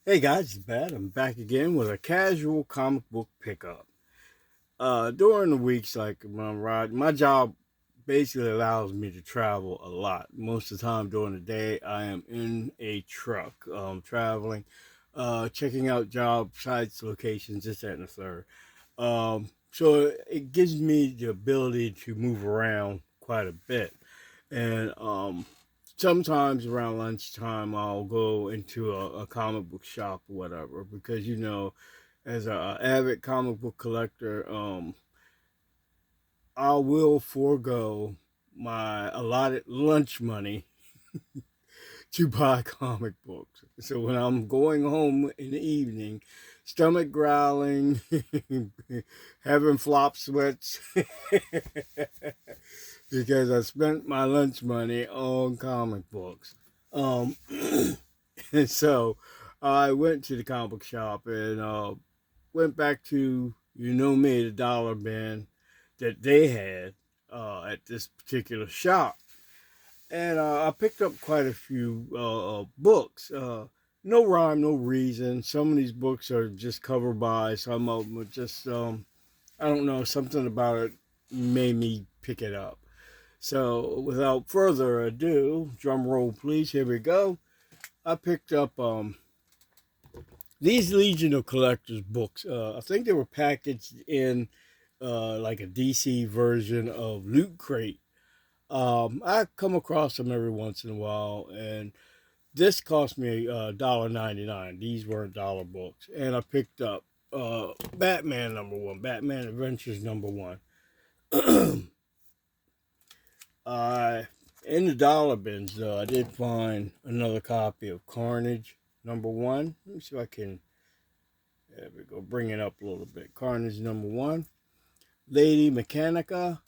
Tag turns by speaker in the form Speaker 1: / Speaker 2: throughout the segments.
Speaker 1: Hey guys, it's Bad. I'm back again with a casual comic book pickup. During the weeks, like my job basically allows me to travel a lot. Most of the time during the day, I am in a truck, traveling, checking out job sites, locations, this, that, and the third. So it gives me the ability to move around quite a bit. And sometimes around lunchtime, I'll go into a comic book shop or whatever because, as an avid comic book collector, I will forego my allotted lunch money to buy comic books. So when I'm going home in the evening, stomach growling, having flop sweats, because I spent my lunch money on comic books. Um, and so I went to the comic book shop and went back to, me, the dollar bin that they had at this particular shop. And I picked up quite a few books. No rhyme, no reason. Some of these books are just cover by. Some of them are just, I don't know, something about it made me pick it up. So without further ado, drum roll please, here we go. I picked up these Legion of Collectors books. I think they were packaged in like a DC version of Loot Crate. I come across them every once in a while, and this cost me $1.99. These weren't dollar books, and I picked up Batman #1, Batman Adventures #1. I In the dollar bins though, I did find another copy of Carnage #1. Let me see if I can. There we go. Bring it up a little bit. Carnage #1. Lady Mechanica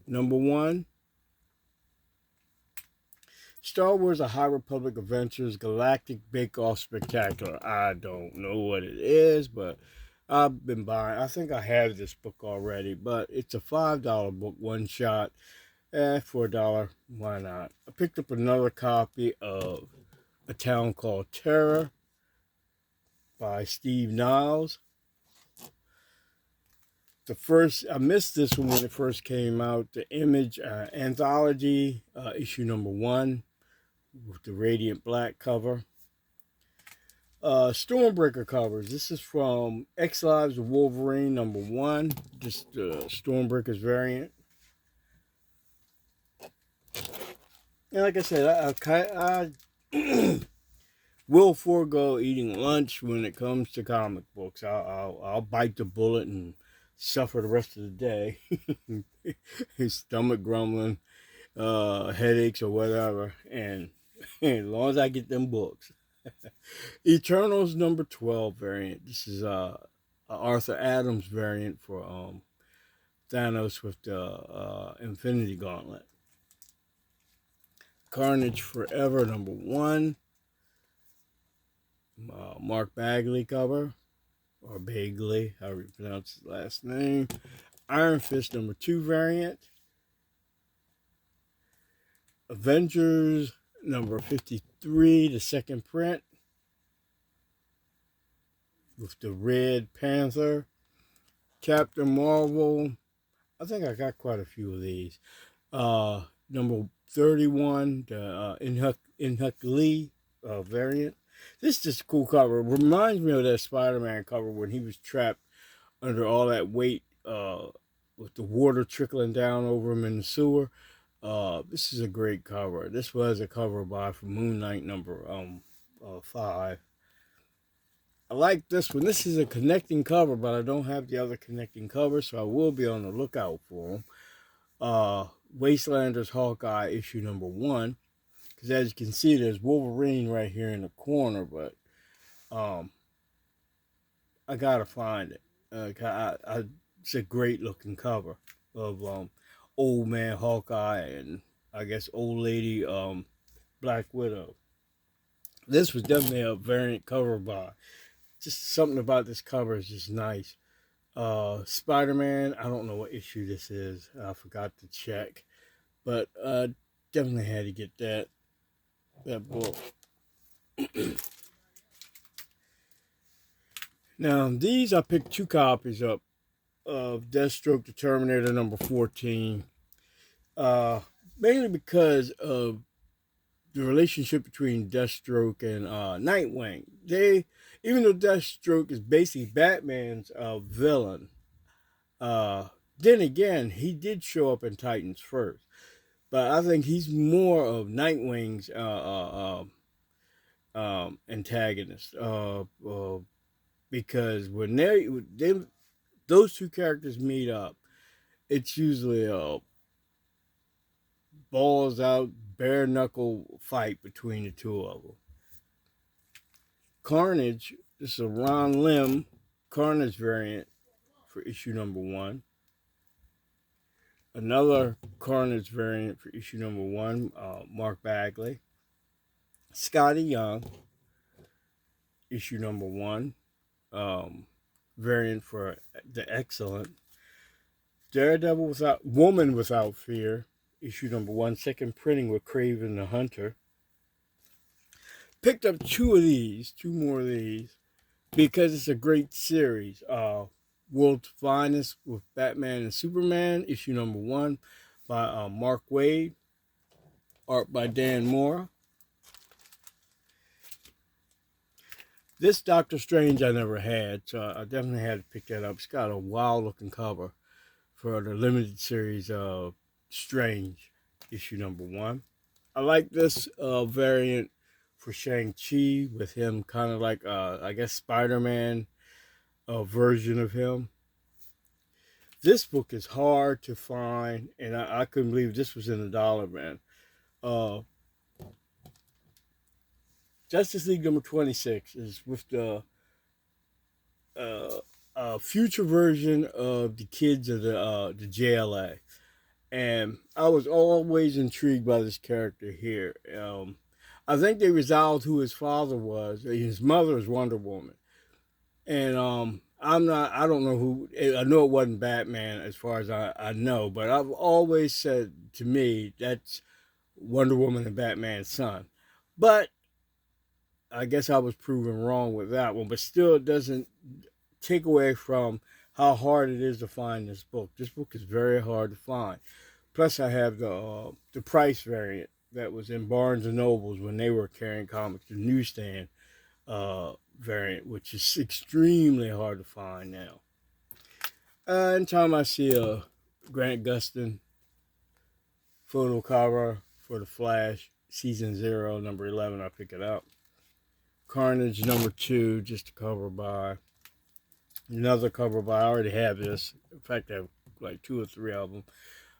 Speaker 1: #1. Star Wars: A High Republic Adventures Galactic Bake Off Spectacular. I don't know what it is, but I've been buying. I think I have this book already, but it's a $5 book, one shot. For $1, why not? I picked up another copy of A Town Called Terror by Steve Niles. I missed this one when it first came out. The Image Anthology, issue #1, with the radiant black cover. Stormbreaker covers. This is from X Lives of Wolverine #1, just Stormbreaker's variant. And like I said, I will forego eating lunch when it comes to comic books. I'll bite the bullet and suffer the rest of the day. Stomach grumbling, headaches or whatever, and as long as I get them books. Eternals #12 variant. This is a Arthur Adams variant for Thanos with the Infinity Gauntlet. Carnage Forever #1. Mark Bagley cover, or Bagley, however you pronounce his last name. Iron Fist #2 variant. Avengers #53, the second print, with the Red Panther. Captain Marvel. I think I got quite a few of these. Number 31, the Inhuck Lee variant. This is just a cool cover. It reminds me of that Spider-Man cover when he was trapped under all that weight with the water trickling down over him in the sewer. This is a great cover. This was a cover by for Moon Knight #5. I like this one. This is a connecting cover, but I don't have the other connecting cover, so I will be on the lookout for them. Wastelanders Hawkeye issue #1. Because as you can see, there's Wolverine right here in the corner, but I gotta find it. It's a great looking cover of old man Hawkeye and I guess old lady Black Widow. This was definitely a variant cover by. Just something about this cover is just nice. Spider-Man, I don't know what issue this is. I forgot to check. But definitely had to get that book. Now, these I picked 2 copies up of Deathstroke the Terminator number 14, uh, mainly because of the relationship between Deathstroke and Nightwing. Even though Deathstroke is basically Batman's villain, uh, then again, he did show up in Titans first. But I think he's more of Nightwing's antagonist. Because when they those 2 characters meet up, it's usually a balls out, bare knuckle fight between the 2 of them. Carnage, this is a Ron Lim Carnage variant for issue number 1. Another Carnage variant for issue number 1, Mark Bagley. Scotty Young, issue number 1, variant for the Excellent. Daredevil Woman Without Fear, issue number 1, second printing with Craven the Hunter. Picked up 2 more of these, because it's a great series. World's Finest with Batman and Superman, issue number 1 by Mark Waid, art by Dan Mora. This Doctor Strange I never had, so I definitely had to pick that up. It's got a wild looking cover for the limited series of Strange, issue number 1. I like this variant for Shang-Chi with him kind of like, I guess, Spider-Man version of him. This book is hard to find, and I couldn't believe this was in $1, man. Justice League number 26 is with the future version of the kids of the JLA. And I was always intrigued by this character here. I think they resolved who his father was. His mother is Wonder Woman. And I don't know who, I know it wasn't Batman as far as I know, but I've always said, to me, that's Wonder Woman and Batman's son. But I guess I was proven wrong with that one, but still it doesn't take away from how hard it is to find this book. This book is very hard to find. Plus I have the price variant that was in Barnes and Nobles when they were carrying comics, the newsstand variant, which is extremely hard to find now. Anytime I see a Grant Gustin photo cover for The Flash, season 0, number 11, I pick it up. Carnage number 2, just a cover by. Another cover by, I already have this. In fact, I have like 2 or 3 of them.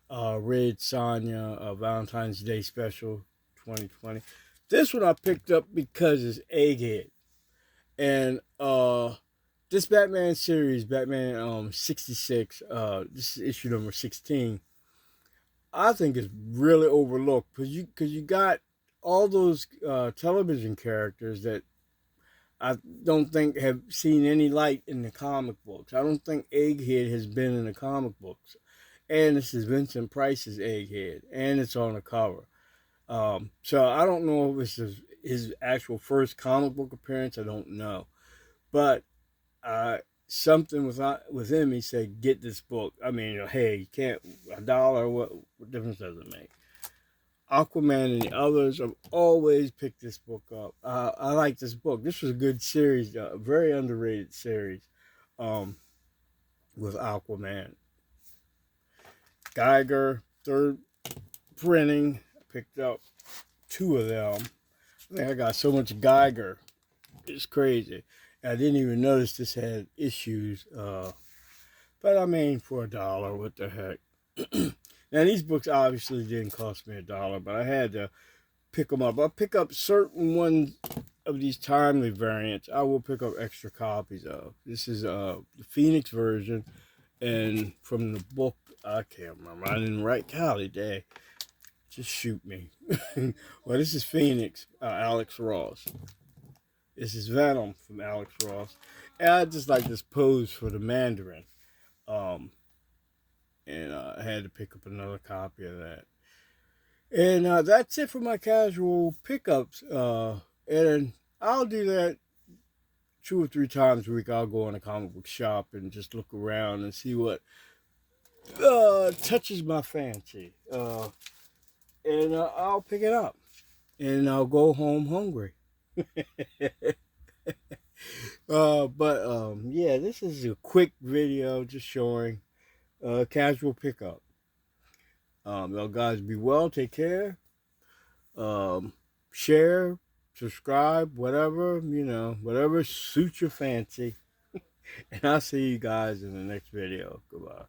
Speaker 1: Red Sonja, Valentine's Day Special 2020. This one I picked up because it's Egghead. And this Batman series, Batman 66, this is issue number 16, I think is really overlooked because you got all those television characters that I don't think have seen any light in the comic books. I don't think Egghead has been in the comic books. And this is Vincent Price's Egghead, and it's on the cover. So I don't know if this is his actual first comic book appearance. I don't know. But something with him, he said, get this book. I mean, hey, you can't, $1, what difference does it make? Aquaman and the others, I've always picked this book up. I like this book. This was a good series, a very underrated series with Aquaman. Geiger, 3rd printing. I picked up 2 of them. I think I got so much Geiger. It's crazy. I didn't even notice this had issues. But I mean, for $1, what the heck. Now, these books obviously didn't cost me $1, but I had to pick them up. I'll pick up certain ones of these timely variants. I will pick up extra copies of. This is the Phoenix version. And from the book, I can't remember. I didn't write Cali Day. Just shoot me. Well, this is Phoenix, Alex Ross. This is Venom from Alex Ross. And I just like this pose for the Mandarin. And I had to pick up another copy of that. And that's it for my casual pickups. And I'll do that 2 or 3 times a week, I'll go in a comic book shop and just look around and see what touches my fancy. And I'll pick it up. And I'll go home hungry. Yeah, this is a quick video just showing casual pickup. Y'all guys be well, take care. Share, subscribe, whatever, whatever suits your fancy. And I'll see you guys in the next video. Goodbye.